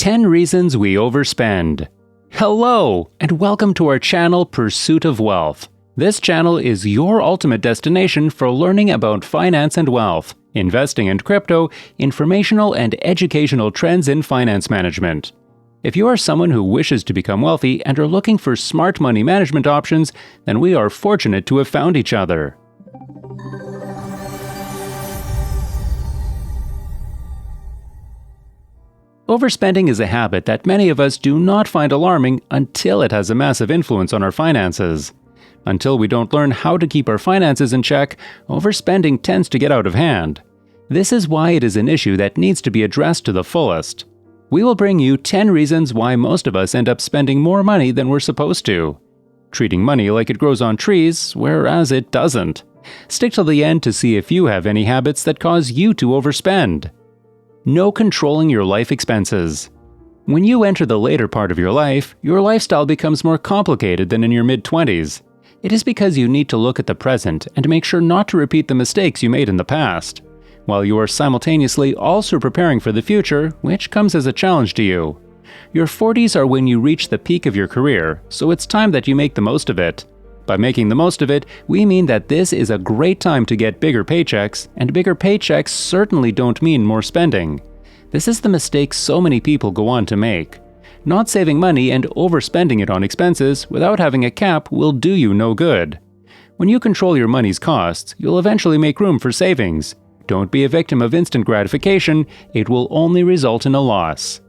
10 Reasons We Overspend. Hello, and welcome to our channel Pursuit of Wealth. This channel is your ultimate destination for learning about finance and wealth, investing and crypto, informational and educational trends in finance management. If you are someone who wishes to become wealthy and are looking for smart money management options, then we are fortunate to have found each other. Overspending is a habit that many of us do not find alarming until it has a massive influence on our finances. Until we don't learn how to keep our finances in check, overspending tends to get out of hand. This is why it is an issue that needs to be addressed to the fullest. We will bring you 10 reasons why most of us end up spending more money than we're supposed to. Treating money like it grows on trees, whereas it doesn't. Stick till the end to see if you have any habits that cause you to overspend. No controlling your life expenses. When you enter the later part of your lifestyle becomes more complicated than in your mid-20s. It is because you need to look at the present and make sure not to repeat the mistakes you made in the past, while you are simultaneously also preparing for the future, which comes as a challenge to you. Your 40s are when you reach the peak of your career, so it's time that you make the most of it. By making the most of it, we mean that this is a great time to get bigger paychecks, and bigger paychecks certainly don't mean more spending. This is the mistake so many people go on to make. Not saving money and overspending it on expenses without having a cap will do you no good. When you control your money's costs, you'll eventually make room for savings. Don't be a victim of instant gratification, it will only result in a loss.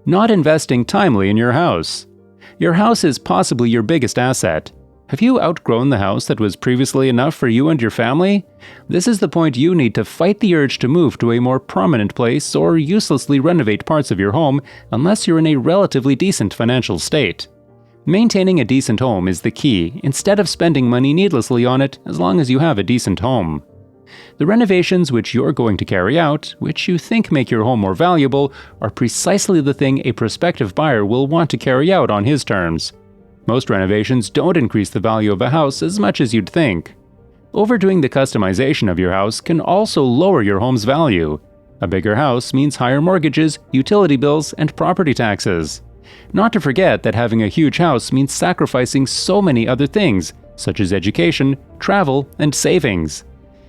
Not investing timely in your house. Your house is possibly your biggest asset. Have you outgrown the house that was previously enough for you and your family? This is the point you need to fight the urge to move to a more prominent place or uselessly renovate parts of your home unless you're in a relatively decent financial state. Maintaining a decent home is the key, instead of spending money needlessly on it as long as you have a decent home. The renovations which you're going to carry out, which you think make your home more valuable, are precisely the thing a prospective buyer will want to carry out on his terms. Most renovations don't increase the value of a house as much as you'd think. Overdoing the customization of your house can also lower your home's value. A bigger house means higher mortgages, utility bills, and property taxes. Not to forget that having a huge house means sacrificing so many other things, such as education, travel, and savings.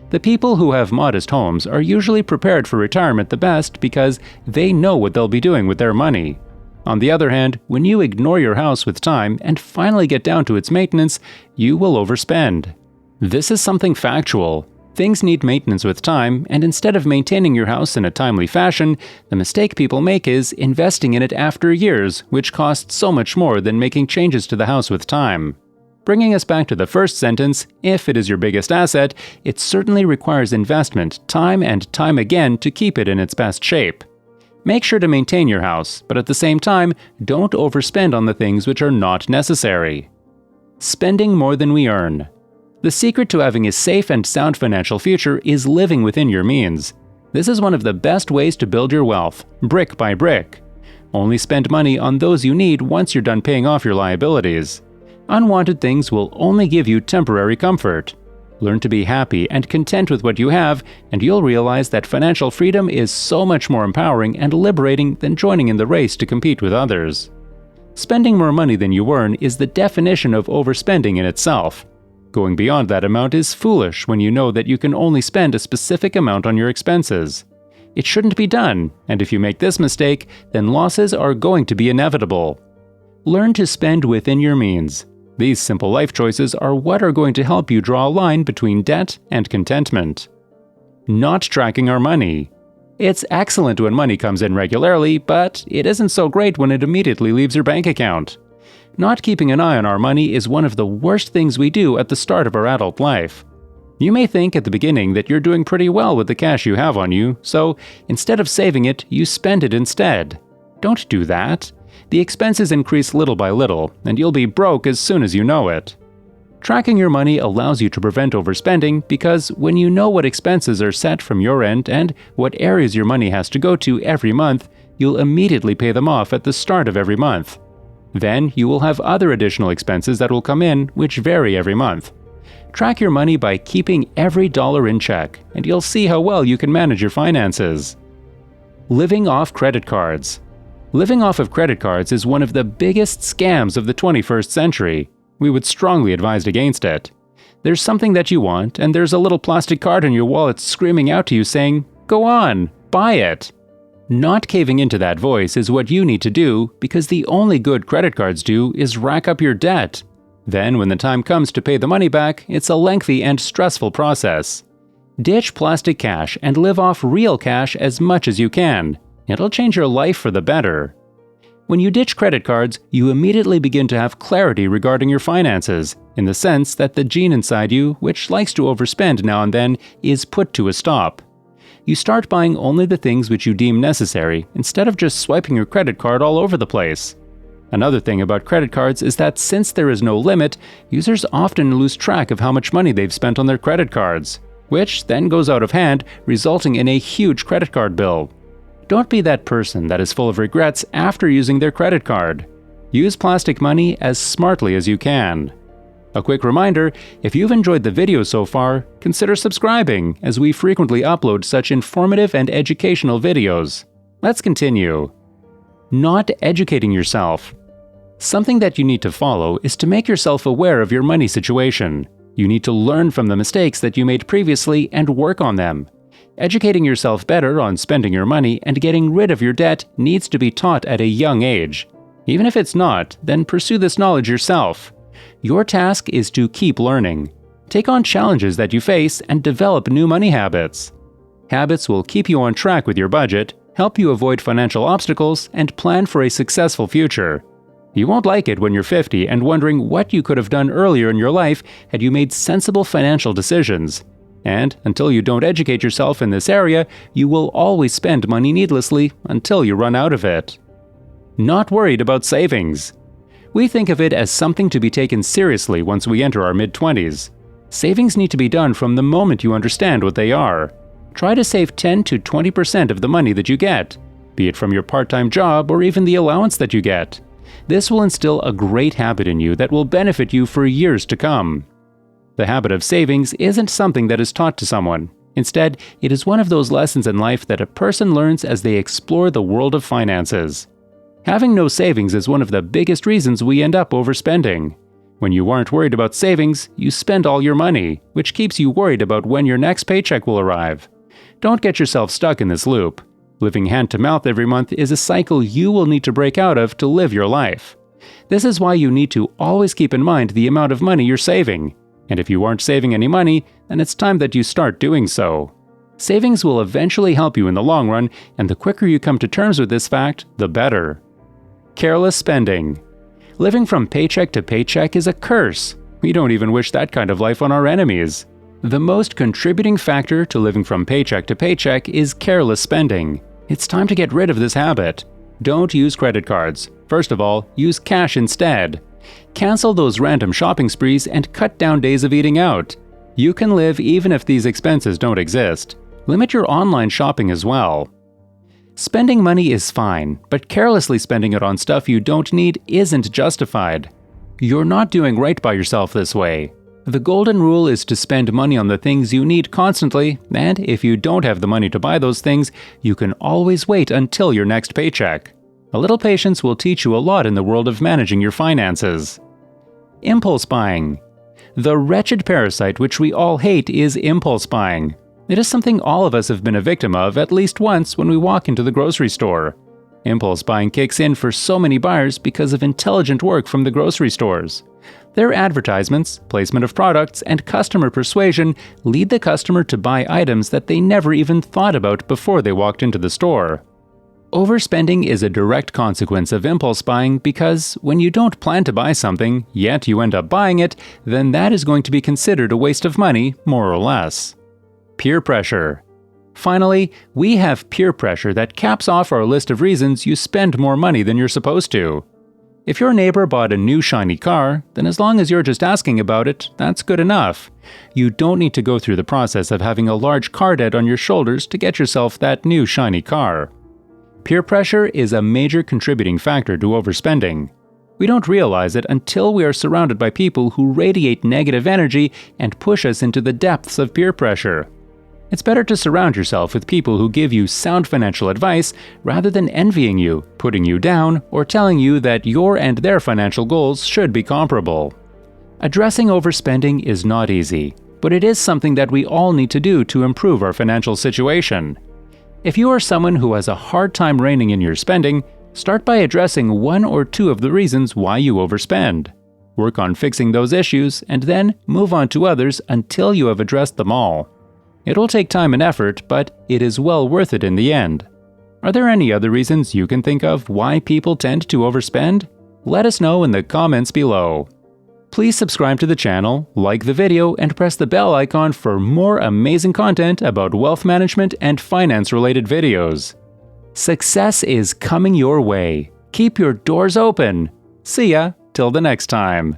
The people who have modest homes are usually prepared for retirement the best because they know what they'll be doing with their money. On the other hand, when you ignore your house with time and finally get down to its maintenance, you will overspend. This is something factual. Things need maintenance with time, and instead of maintaining your house in a timely fashion, the mistake people make is investing in it after years, which costs so much more than making changes to the house with time. Bringing us back to the first sentence, if it is your biggest asset, it certainly requires investment, time and time again to keep it in its best shape. Make sure to maintain your house, but at the same time, don't overspend on the things which are not necessary. Spending more than we earn. The secret to having a safe and sound financial future is living within your means. This is one of the best ways to build your wealth, brick by brick. Only spend money on those you need once you're done paying off your liabilities. Unwanted things will only give you temporary comfort. Learn to be happy and content with what you have, and you'll realize that financial freedom is so much more empowering and liberating than joining in the race to compete with others. Spending more money than you earn is the definition of overspending in itself. Going beyond that amount is foolish when you know that you can only spend a specific amount on your expenses. It shouldn't be done, and if you make this mistake, then losses are going to be inevitable. Learn to spend within your means. These simple life choices are what are going to help you draw a line between debt and contentment. Not tracking our money. It's excellent when money comes in regularly, but it isn't so great when it immediately leaves your bank account. Not keeping an eye on our money is one of the worst things we do at the start of our adult life. You may think at the beginning that you're doing pretty well with the cash you have on you, so instead of saving it, you spend it instead. Don't do that. The expenses increase little by little, and you'll be broke as soon as you know it. Tracking your money allows you to prevent overspending because when you know what expenses are set from your end and what areas your money has to go to every month, you'll immediately pay them off at the start of every month. Then you will have other additional expenses that will come in, which vary every month. Track your money by keeping every dollar in check, and you'll see how well you can manage your finances. Living off credit cards. Living off of credit cards is one of the biggest scams of the 21st century. We would strongly advise against it. There's something that you want, and there's a little plastic card in your wallet screaming out to you saying, "Go on, buy it." Not caving into that voice is what you need to do, because the only good credit cards do is rack up your debt. Then, when the time comes to pay the money back, it's a lengthy and stressful process. Ditch plastic cash and live off real cash as much as you can. It'll change your life for the better. When you ditch credit cards, you immediately begin to have clarity regarding your finances, in the sense that the gene inside you, which likes to overspend now and then, is put to a stop. You start buying only the things which you deem necessary, instead of just swiping your credit card all over the place. Another thing about credit cards is that since there is no limit, users often lose track of how much money they've spent on their credit cards, which then goes out of hand, resulting in a huge credit card bill. Don't be that person that is full of regrets after using their credit card. Use plastic money as smartly as you can. A quick reminder, if you've enjoyed the video so far, consider subscribing, as we frequently upload such informative and educational videos. Let's continue. Not educating yourself. Something that you need to follow is to make yourself aware of your money situation. You need to learn from the mistakes that you made previously and work on them. Educating yourself better on spending your money and getting rid of your debt needs to be taught at a young age. Even if it's not, then pursue this knowledge yourself. Your task is to keep learning. Take on challenges that you face and develop new money habits. Habits will keep you on track with your budget, help you avoid financial obstacles, and plan for a successful future. You won't like it when you're 50 and wondering what you could have done earlier in your life had you made sensible financial decisions. And until you don't educate yourself in this area, you will always spend money needlessly until you run out of it. Not worried about savings. We think of it as something to be taken seriously once we enter our mid-20s. Savings need to be done from the moment you understand what they are. Try to save 10 to 20% of the money that you get, be it from your part-time job or even the allowance that you get. This will instill a great habit in you that will benefit you for years to come. The habit of savings isn't something that is taught to someone. Instead, it is one of those lessons in life that a person learns as they explore the world of finances. Having no savings is one of the biggest reasons we end up overspending. When you aren't worried about savings, you spend all your money, which keeps you worried about when your next paycheck will arrive. Don't get yourself stuck in this loop. Living hand to mouth every month is a cycle you will need to break out of to live your life. This is why you need to always keep in mind the amount of money you're saving. And if you aren't saving any money, then it's time that you start doing so. Savings will eventually help you in the long run, and the quicker you come to terms with this fact, the better. Careless spending. Living from paycheck to paycheck is a curse. We don't even wish that kind of life on our enemies. The most contributing factor to living from paycheck to paycheck is careless spending. It's time to get rid of this habit. Don't use credit cards. First of all, use cash instead. Cancel those random shopping sprees and cut down days of eating out. You can live even if these expenses don't exist. Limit your online shopping as well. Spending money is fine, but carelessly spending it on stuff you don't need isn't justified. You're not doing right by yourself this way. The golden rule is to spend money on the things you need constantly, and if you don't have the money to buy those things, you can always wait until your next paycheck. A little patience will teach you a lot in the world of managing your finances. Impulse buying. The wretched parasite which we all hate is impulse buying. It is something all of us have been a victim of at least once when we walk into the grocery store. Impulse buying kicks in for so many buyers because of intelligent work from the grocery stores. Their advertisements, placement of products, and customer persuasion lead the customer to buy items that they never even thought about before they walked into the store. Overspending is a direct consequence of impulse buying because when you don't plan to buy something, yet you end up buying it, then that is going to be considered a waste of money, more or less. Peer pressure. Finally, we have peer pressure that caps off our list of reasons you spend more money than you're supposed to. If your neighbor bought a new shiny car, then as long as you're just asking about it, that's good enough. You don't need to go through the process of having a large car debt on your shoulders to get yourself that new shiny car. Peer pressure is a major contributing factor to overspending. We don't realize it until we are surrounded by people who radiate negative energy and push us into the depths of peer pressure. It's better to surround yourself with people who give you sound financial advice rather than envying you, putting you down, or telling you that your and their financial goals should be comparable. Addressing overspending is not easy, but it is something that we all need to do to improve our financial situation. If you are someone who has a hard time reining in your spending, start by addressing one or two of the reasons why you overspend. Work on fixing those issues and then move on to others until you have addressed them all. It'll take time and effort, but it is well worth it in the end. Are there any other reasons you can think of why people tend to overspend? Let us know in the comments below. Please subscribe to the channel, like the video, and press the bell icon for more amazing content about wealth management and finance-related videos. Success is coming your way. Keep your doors open. See ya till the next time.